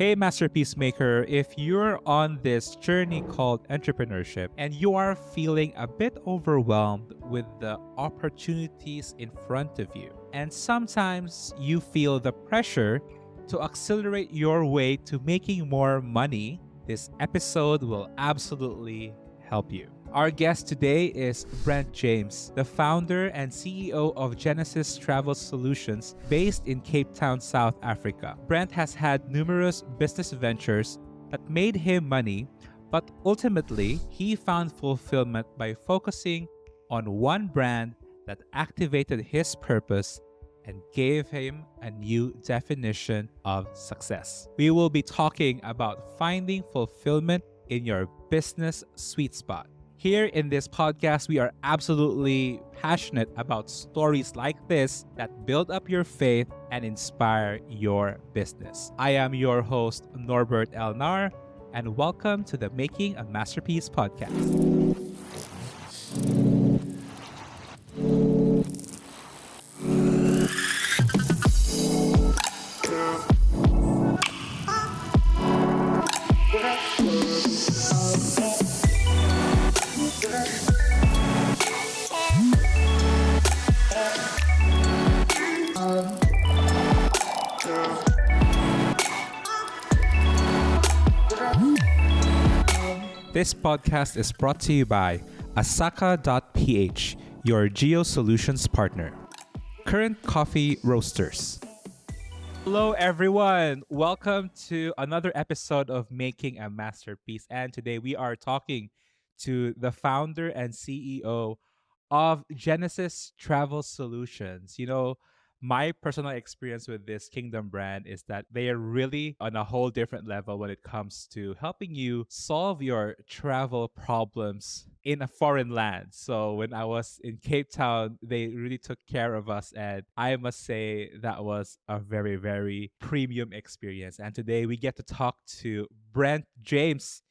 Hey, Masterpiece Maker, if you're on this journey called entrepreneurship and you are feeling a bit overwhelmed with the opportunities in front of you, and sometimes you feel the pressure to accelerate your way to making more money, this episode will absolutely help you. Our guest today is Brent James, the founder and CEO of Genesis Travel Solutions based in Cape Town, South Africa. Brent has had numerous business ventures that made him money, but ultimately, he found fulfillment by focusing on one brand that activated his purpose and gave him a new definition of success. We will be talking about finding fulfillment in your business sweet spot. Here in this podcast, we are absolutely passionate about stories like this that build up your faith and inspire your business. I am your host, Norbert Elnar, and welcome to the Making a Masterpiece podcast. This podcast is brought to you by Asaka.ph, your geo-solutions partner. Current Coffee Roasters. Hello, everyone. Welcome to another episode of Making a Masterpiece. And today we are talking to the founder and CEO of Genesis Travel Solutions. You know, my personal experience with this Kingdom brand is that they are really on a whole different level when it comes to helping you solve your travel problems in a foreign land. So when I was in Cape Town, they really took care of us. And I must say that was a very, very premium experience. And today we get to talk to Brent James.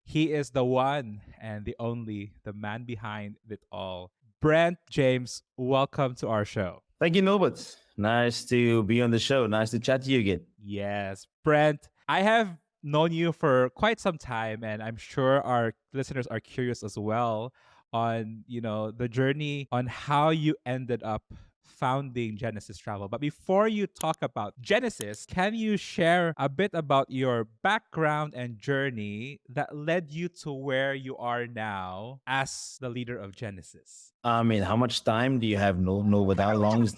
He is the one and the only, the man behind it all. Brent James, welcome to our show. Thank you, Norbert. Nice to be on the show. Nice to chat to you again. Yes, Brent, I have known you for quite some time, and I'm sure our listeners are curious as well on, the journey on how you ended up founding Genesis Travel. But before you talk about Genesis, can you share a bit about your background and journey that led you to where you are now as the leader of Genesis? I mean, how much time do you have, Norbert? How long is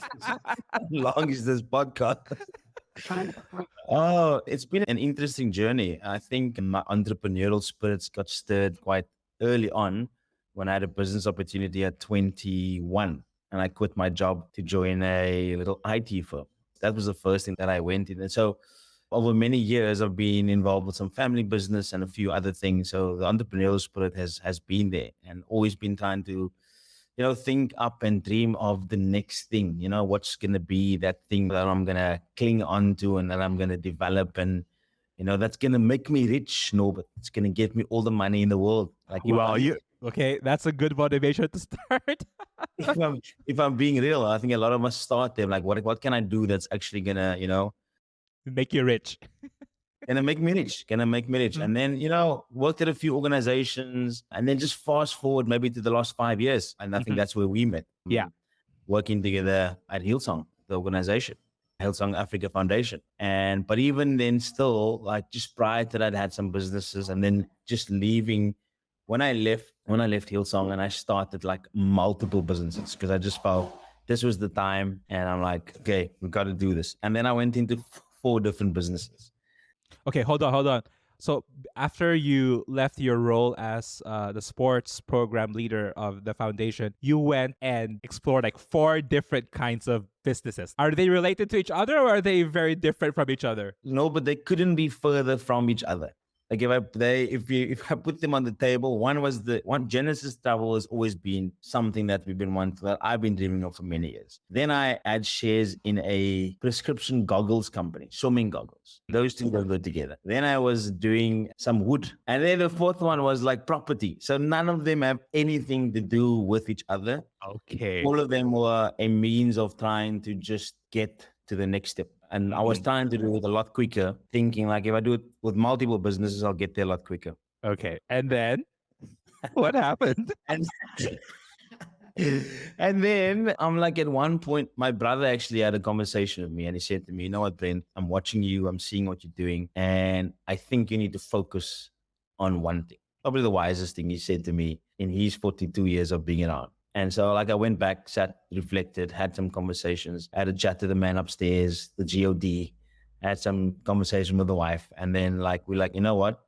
long is this podcast? Oh, it's been an interesting journey. I think my entrepreneurial spirits got stirred quite early on when I had a business opportunity at 21. And I quit my job to join a little IT firm. That was the first thing that I went in. And so over many years, I've been involved with some family business and a few other things. So the entrepreneurial spirit has been there and always been trying to, think up and dream of the next thing, what's going to be that thing that I'm going to cling on to and that I'm going to develop. And, that's going to make me rich, Norbert. It's going to get me all the money in the world. Okay, that's a good motivation to start. if I'm being real, I think a lot of us start there. Like, what can I do that's actually gonna, make you rich? Gonna make me rich? Mm-hmm. And then, worked at a few organizations, and then just fast forward maybe to the last 5 years, and I think that's where we met. Yeah, working together at Hillsong, the organization, Hillsong Africa Foundation, but even then, still, like just prior to that, I had some businesses, and then just leaving. When I left Hillsong and I started like multiple businesses because I just felt this was the time and I'm like, okay, we got to do this. And then I went into 4 different businesses. Okay, hold on. So after you left your role as the sports program leader of the foundation, you went and explored like 4 different kinds of businesses. Are they related to each other or are they very different from each other? No, but they couldn't be further from each other. Like if I put them on the table, one Genesis Travel has always been something that I've been dreaming of for many years. Then I had shares in a prescription goggles company, swimming goggles. Those two don't go together. Then I was doing some wood. And then the fourth one was like property. So none of them have anything to do with each other. Okay. All of them were a means of trying to just get to the next step. And I was Mhm. trying to do it a lot quicker, thinking like if I do it with multiple businesses, I'll get there a lot quicker. Okay. And then what happened? And and then I'm like, at one point, my brother actually had a conversation with me and he said to me, you know what, Brent, I'm watching you, I'm seeing what you're doing, and I think you need to focus on one thing. Probably the wisest thing he said to me in his 42 years of being around. And so, like, I went back, sat, reflected, had some conversations, had a chat to the man upstairs, the GOD, had some conversation with the wife. And then, like, we're like, you know what?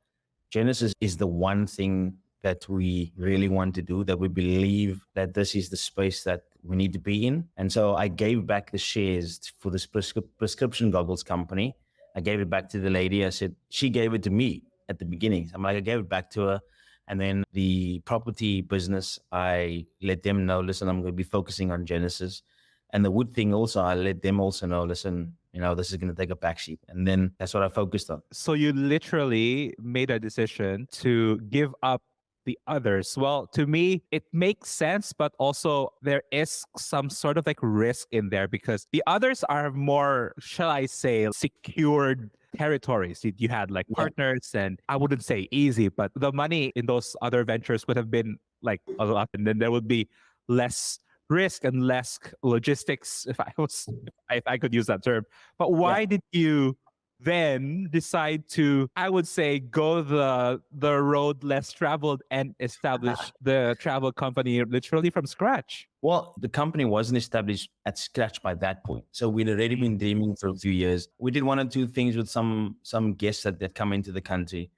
Genesis is the one thing that we really want to do, that we believe that this is the space that we need to be in. And so I gave back the shares for this prescription goggles company. I gave it back to the lady. I said, she gave it to me at the beginning. I'm like, I gave it back to her. And then the property business, I let them know, listen, I'm going to be focusing on Genesis. And the wood thing also, I let them also know, listen, this is going to take a backseat. And then that's what I focused on. So you literally made a decision to give up the others. Well, to me, it makes sense, but also there is some sort of like risk in there because the others are more, shall I say, secured territories. You had like Yeah. partners, and I wouldn't say easy, but the money in those other ventures would have been like a lot, and then there would be less risk and less logistics, if I could use that term. But Yeah. why did you then decide to, I would say, go the road less traveled and establish the travel company literally from scratch? Well, the company wasn't established at scratch by that point. So we'd already been dreaming for a few years. We did one or two things with some guests that come into the country.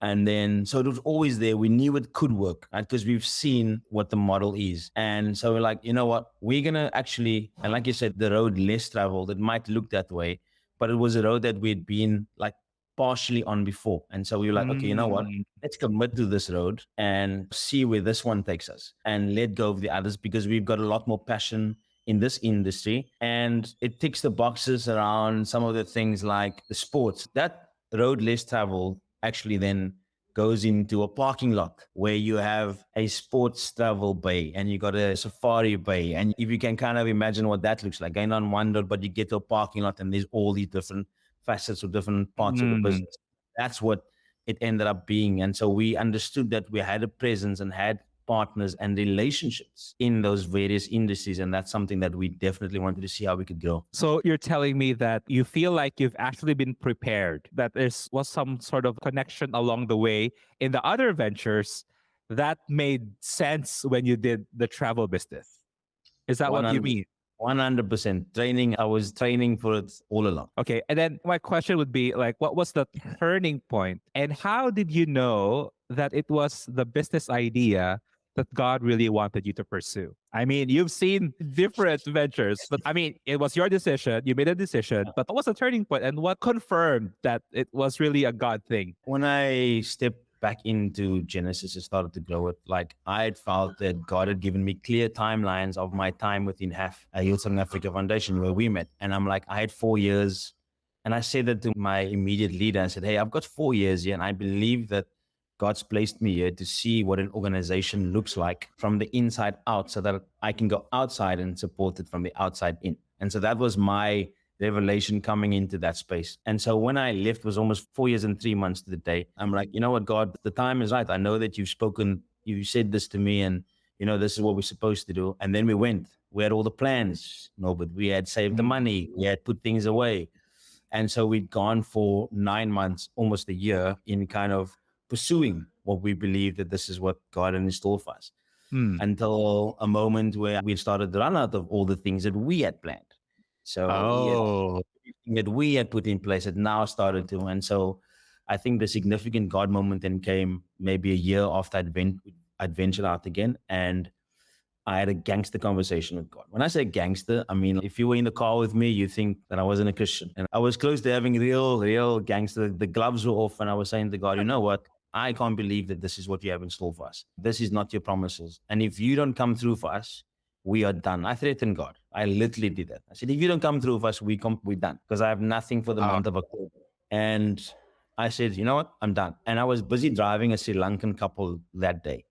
And then, so it was always there. We knew it could work, right? Because we've seen what the model is. And so we're like, you know what? We're going to actually, and like you said, the road less traveled, it might look that way, but it was a road that we'd been like partially on before. And so we were like, okay, you know what? Mm. Let's commit to this road and see where this one takes us and let go of the others, because we've got a lot more passion in this industry and it ticks the boxes around some of the things like the sports. That road less traveled actually then goes into a parking lot where you have a sports travel bay and you got a safari bay. And if you can kind of imagine what that looks like, going on one road, but you get to a parking lot and there's all these different facets or different parts of the Mm. business. That's what it ended up being. And so we understood that we had a presence and had partners and relationships in those various industries. And that's something that we definitely wanted to see how we could grow. So you're telling me that you feel like you've actually been prepared, that there was some sort of connection along the way in the other ventures that made sense when you did the travel business. Is that what you 100, mean? 100% training. I was training for it all along. Okay. And then my question would be like, what was the turning point? And how did you know that it was the business idea that God really wanted you to pursue? I mean, you've seen different ventures, but I mean, it was your decision. You made a decision, but what was the turning point and what confirmed that it was really a God thing? When I stepped back into Genesis and started to grow it, like I had felt that God had given me clear timelines of my time within HAF, a Youth Southern Africa Foundation, where we met. And I'm like, I had 4 years. And I said that to my immediate leader. I said, hey, I've got 4 years here. And I believe that God's placed me here to see what an organization looks like from the inside out so that I can go outside and support it from the outside in. And so that was my revelation coming into that space. And so when I left, it was almost 4 years and 3 months to the day. I'm like, you know what, God, the time is right. I know that you've spoken, you said this to me, and this is what we're supposed to do. And then we went. We had all the plans, Norbert. We had saved the money. We had put things away. And so we'd gone for 9 months, almost a year, in kind of pursuing what we believed that this is what God had in store for us. Until a moment where we started to run out of all the things that we had planned. So Oh. everything that we had put in place had now started to. And so I think the significant God moment then came maybe a year after I'd ventured out again. And I had a gangster conversation with God. When I say gangster, I mean, if you were in the car with me, you think that I wasn't a Christian. And I was close to having real gangster. The gloves were off, and I was saying to God, you know what? I can't believe that this is what you have in store for us. This is not your promises. And if you don't come through for us, we are done. I threatened God. I literally did that. I said, if you don't come through for us, we're done, because I have nothing for the month of October. And I said, you know what? I'm done. And I was busy driving a Sri Lankan couple that day.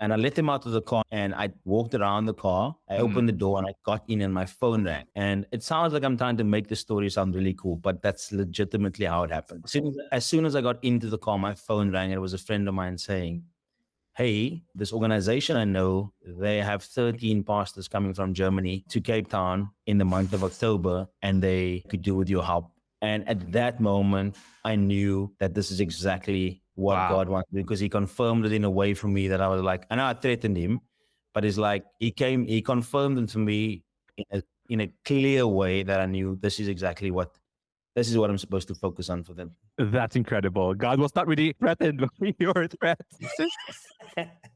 And I let him out of the car and I walked around the car. I Mhm. opened the door and I got in and my phone rang. And it sounds like I'm trying to make the story sound really cool, but that's legitimately how it happened. As soon as I got into the car, my phone rang. It was a friend of mine saying, hey, this organization I know, they have 13 pastors coming from Germany to Cape Town in the month of October, and they could do with your help. And at that moment, I knew that this is exactly what Wow. God wanted because he confirmed it in a way for me that I was like, I know I threatened him, but it's like he confirmed it to me in a clear way that I knew this is what I'm supposed to focus on for them. That's incredible. God was not really threatened by your threats.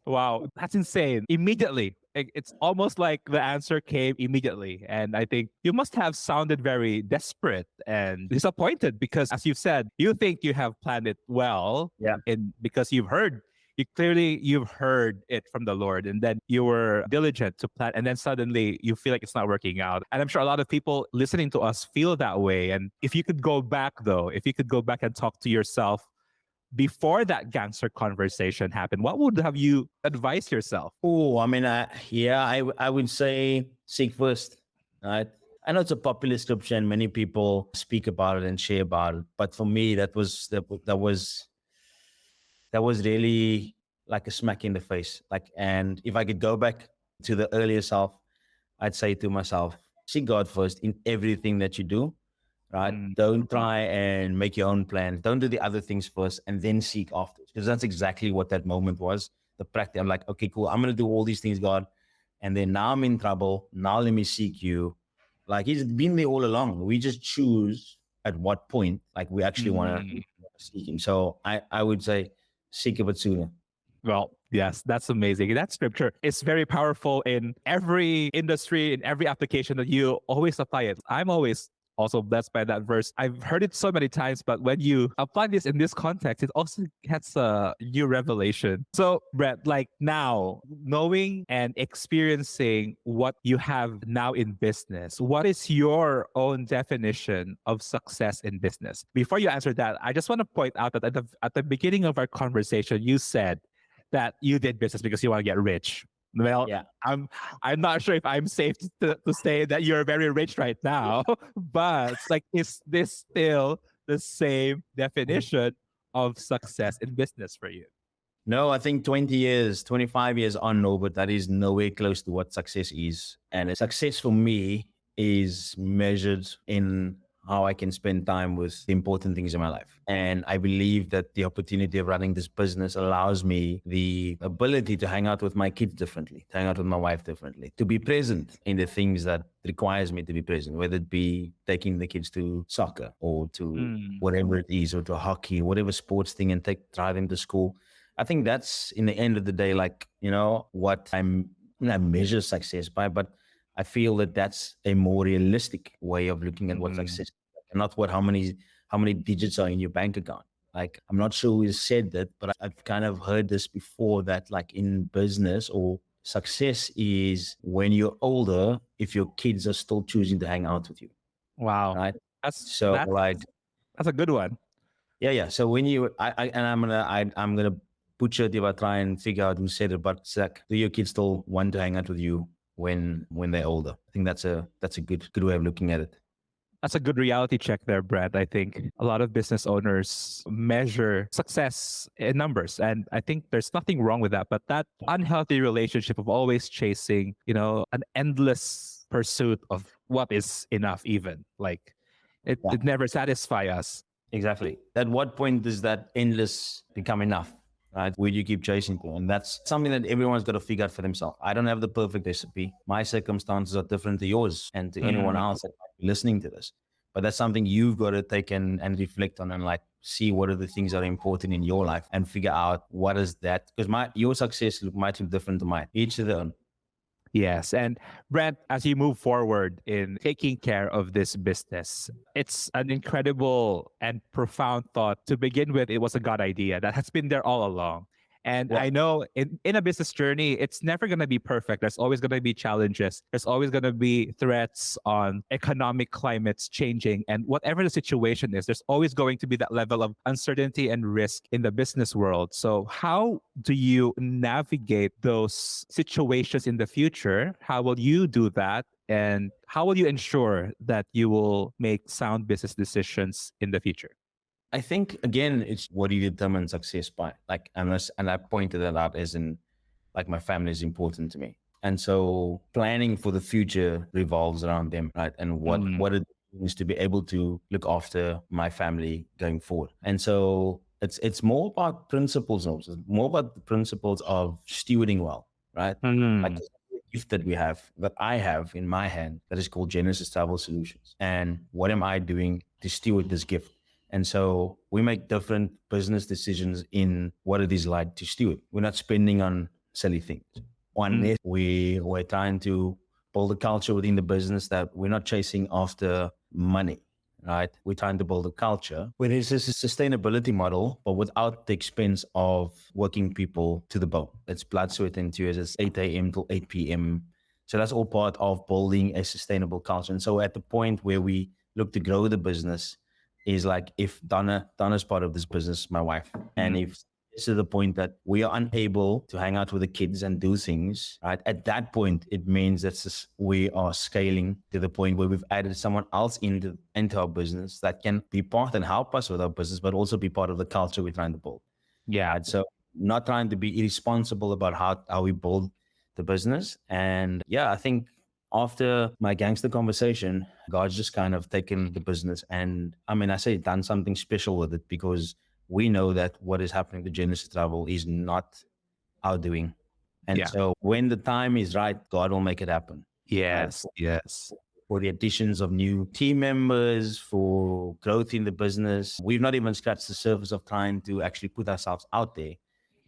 Wow, that's insane. Immediately. It's almost like the answer came immediately. And I think you must have sounded very desperate and disappointed because, as you've said, you think you have planned it well, Yeah. and because you've heard it from the Lord, and then you were diligent to plan, and then suddenly you feel like it's not working out. And I'm sure a lot of people listening to us feel that way. And if you could go back, though, if you could go back and talk to yourself before that gangster conversation happened, what would have you advise yourself? Oh, I mean, I would say seek first, right? I know it's a popular scripture and many people speak about it and share about it, but for me, that was really like a smack in the face. Like, and if I could go back to the earlier self, I'd say to myself, seek God first in everything that you do, right? Mm, Don't try and make your own plans. Don't do the other things first and then seek afterwards. Because that's exactly what that moment was. The practice. I'm like, okay, cool. I'm gonna do all these things, God. And then now I'm in trouble. Now let me seek you. Like he's been there all along. We just choose at what point, like we actually want to mm. seek him. So I would say seek a bit sooner. Well, yes, that's amazing. That scripture is very powerful in every industry, in every application that you always apply it. I'm always also blessed by that verse. I've heard it so many times, but when you apply this in this context, it also gets a new revelation. So, Brett, like now, knowing and experiencing what you have now in business, what is your own definition of success in business? Before you answer that, I just want to point out that at the beginning of our conversation, you said that you did business because you want to get rich. Well, Yeah. I'm not sure if I'm safe to say that you're very rich right now, but like, is this still the same definition of success in business for you? No, I think 20 years, 25 years on, Norbert, that is nowhere close to what success is. And success for me is measured in how I can spend time with the important things in my life. And I believe that the opportunity of running this business allows me the ability to hang out with my kids differently, to hang out with my wife differently, to be present in the things that requires me to be present, whether it be taking the kids to soccer or to Mm, whatever it is, or to hockey, whatever sports thing, and drive them to school. I think that's in the end of the day, like, what I measure success by, but I feel that that's a more realistic way of looking at what mm, success is, and not how many digits are in your bank account. Like, I'm not sure who said that, but I've kind of heard this before that, like, in business or success is when you're older, if your kids are still choosing to hang out with you, wow, right? that's So that's like, that's a good one. yeah, yeah. So when and I'm gonna butcher it if I try and figure out who said it, but it's like, do your kids still want to hang out with you when they're older? I think that's a good way of looking at it. That's a good reality check there, Brad. I think a lot of business owners measure success in numbers. And I think there's nothing wrong with that. But that unhealthy relationship of always chasing, an endless pursuit of what is enough, even like Yeah, it never satisfy us. exactly. At what point does that endless become enough? Right? Where do you keep chasing to? And that's something that everyone's got to figure out for themselves. I don't have the perfect recipe. My circumstances are different to yours and to anyone Mm, else that might be listening to this. But that's something you've got to take and reflect on, and like see what are the things that are important in your life and figure out what is that. Because your success might look different to mine. Each to their own. yes. And Brent, as you move forward in taking care of this business, it's an incredible and profound thought. To begin with, it was a God idea that has been there all along. And Yeah. I know in a business journey, it's never going to be perfect. There's always going to be challenges. There's always going to be threats on economic climates changing. And whatever the situation is, there's always going to be that level of uncertainty and risk in the business world. So, how do you navigate those situations in the future? How will you do that? And how will you ensure that you will make sound business decisions in the future? I think again, it's what do you determine success by? Like, and I pointed that out as in, like, my family is important to me, and so planning for the future revolves around them, right? And Mm, what it means to be able to look after my family going forward. And so it's more about principles, also more about the principles of stewarding well, right? Like mm, the gift that we have, that I have in my hand, that is called Genesis Travel Solutions. And what am I doing to steward this gift? And so we make different business decisions in what it is like to steward. We're not spending on silly things. One mm, is we're trying to build a culture within the business that we're not chasing after money, right? We're trying to build a culture where there's a sustainability model, but without the expense of working people to the bone. It's blood, sweat, and tears. It's 8 a.m. till 8 p.m. So that's all part of building a sustainable culture. And so at the point where we look to grow the business, is like if Donna's part of this business, my wife, and mm. if it's to the point that we are unable to hang out with the kids and do things, right? At that point, it means that we are scaling to the point where we've added someone else into our business that can be part and help us with our business, but also be part of the culture we're trying to build. Yeah. Right? So not trying to be irresponsible about how we build the business. And yeah, I think after my gangster conversation, God's just kind of taken the business and I mean, I say done something special with it because we know that what is happening to Genesis Travel is not our doing. And Yeah. so when the time is right, God will make it happen. Right. Yes. Yes. For the additions of new team members, for growth in the business. We've not even scratched the surface of trying to actually put ourselves out there.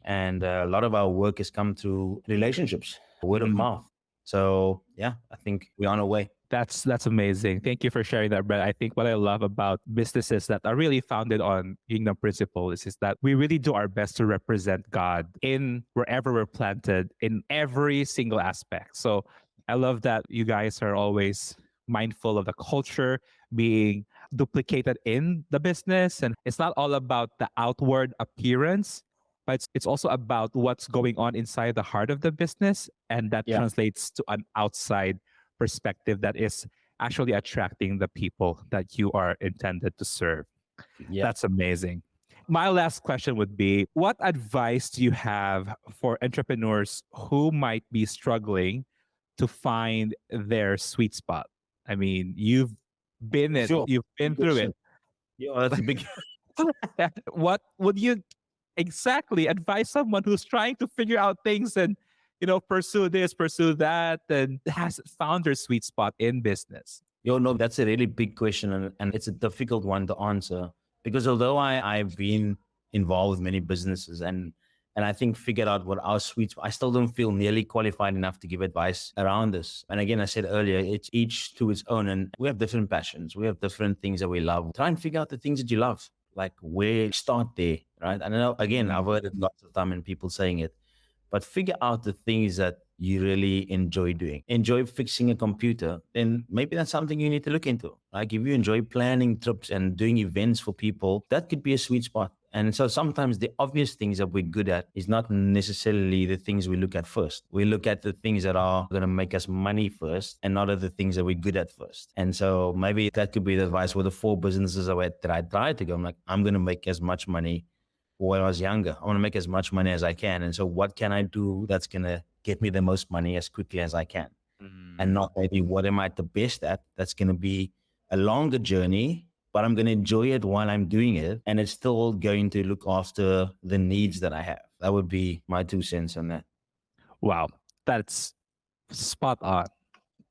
And a lot of our work has come through relationships, word of Mm. mouth. So yeah, I think we're on our way. That's amazing. Thank you for sharing that, Brett. I think what I love about businesses that are really founded on kingdom principles is that we really do our best to represent God in wherever we're planted in every single aspect. So I love that you guys are always mindful of the culture being duplicated in the business. And it's not all about the outward appearance, but it's also about what's going on inside the heart of the business. And that Yeah. translates to an outside perspective that is actually attracting the people that you are intended to serve. Yeah. That's amazing. My last question would be, what advice do you have for entrepreneurs who might be struggling to find their sweet spot? I mean, Sure. you've been Good through question. it. Yeah, that's a big. What would you exactly advise someone who's trying to figure out things and pursue this, pursue that, and hasn't found their sweet spot in business? Yo, no, that's a really big question, and it's a difficult one to answer because although I've been involved with many businesses and I think figured out what our sweet spot, I still don't feel nearly qualified enough to give advice around this. And again, I said earlier, it's each to its own, and we have different passions, we have different things that we love. Try and figure out the things that you love, like where start there, right? And I know again, Mm, I've heard it lots of time and people saying it, but figure out the things that you really enjoy doing. Enjoy fixing a computer, then maybe that's something you need to look into. Like if you enjoy planning trips and doing events for people, that could be a sweet spot. And so sometimes the obvious things that we're good at is not necessarily the things we look at first. We look at the things that are going to make us money first and not at the things that we're good at first. And so maybe that could be the advice with the four businesses that I tried to go. I'm like, I'm going to make as much money when I was younger. I want to make as much money as I can. And so what can I do that's going to get me the most money as quickly as I can? And mm. not maybe what am I the best at? That's going to be a longer journey, but I'm going to enjoy it while I'm doing it. And it's still going to look after the needs that I have. That would be my 2 cents on that. Wow, that's spot on.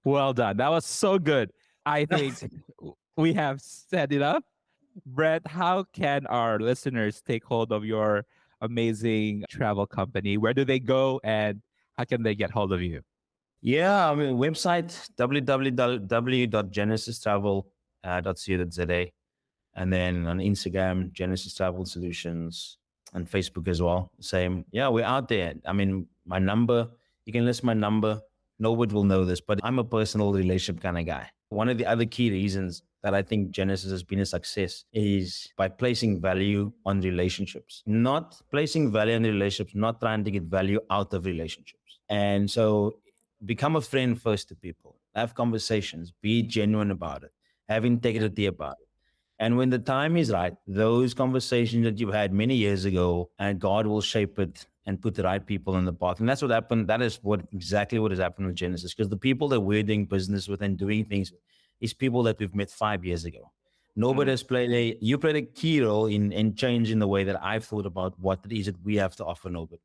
Well done. That was so good. I think we have said enough. Brett, how can our listeners take hold of your amazing travel company? Where do they go and how can they get hold of you? Yeah, I mean, website www.genesistravel.co.za. And then on Instagram, Genesis Travel Solutions. and Facebook as well. Same. Yeah, we're out there. I mean, my number, you can list my number. Nobody will know this, but I'm a personal relationship kind of guy. One of the other key reasons that I think Genesis has been a success is by placing value on relationships, not placing value on relationships, not trying to get value out of relationships. And so become a friend first to people, have conversations, be genuine about it, have integrity about it. And when the time is right, those conversations that you've had many years ago, and God will shape it and put the right people in the path. And that's what happened. That is what exactly what has happened with Genesis. Because the people that we're doing business with and doing things is people that we've met 5 years ago. Nobody has you played a key role in changing the way that I've thought about what it is that we have to offer Norbert.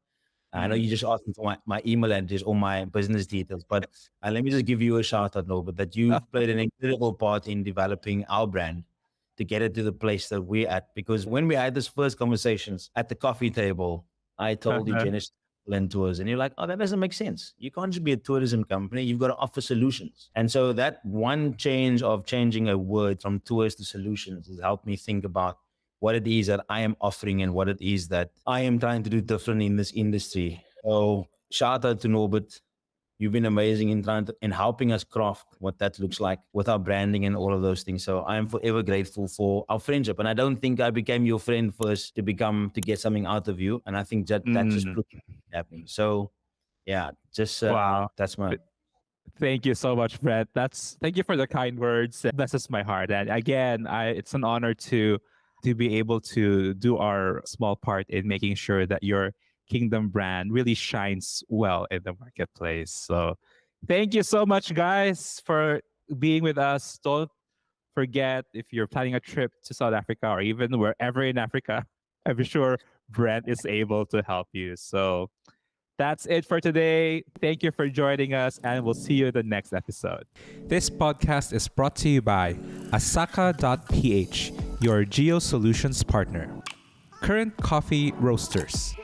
I know you just asked me for my email address or my business details, but let me just give you a shout out, Norbert, that you've played an incredible part in developing our brand to get it to the place that we're at. Because when we had this first conversations at the coffee table, I told you Genesis and tours, and you're like, oh, that doesn't make sense. You can't just be a tourism company. You've got to offer solutions. And so that one change of changing a word from tours to solutions has helped me think about what it is that I am offering and what it is that I am trying to do different in this industry. So shout out to Norbert. You've been amazing in helping us craft what that looks like with our branding and all of those things. So I am forever grateful for our friendship. And I don't think I became your friend first to get something out of you. And I think that just proved happening. So yeah, just Wow. that's my Thank you so much, Brent. Thank you for the kind words. That blesses my heart. And again, it's an honor to be able to do our small part in making sure that your kingdom brand really shines well in the marketplace. So thank you so much, guys, for being with us. Don't forget, if you're planning a trip to South Africa or even wherever in Africa, I'm sure Brent is able to help you. So that's it for today. Thank you for joining us, and we'll see you in the next episode. This podcast is brought to you by Asaka.ph, your Geo Solutions partner. Current Coffee Roasters,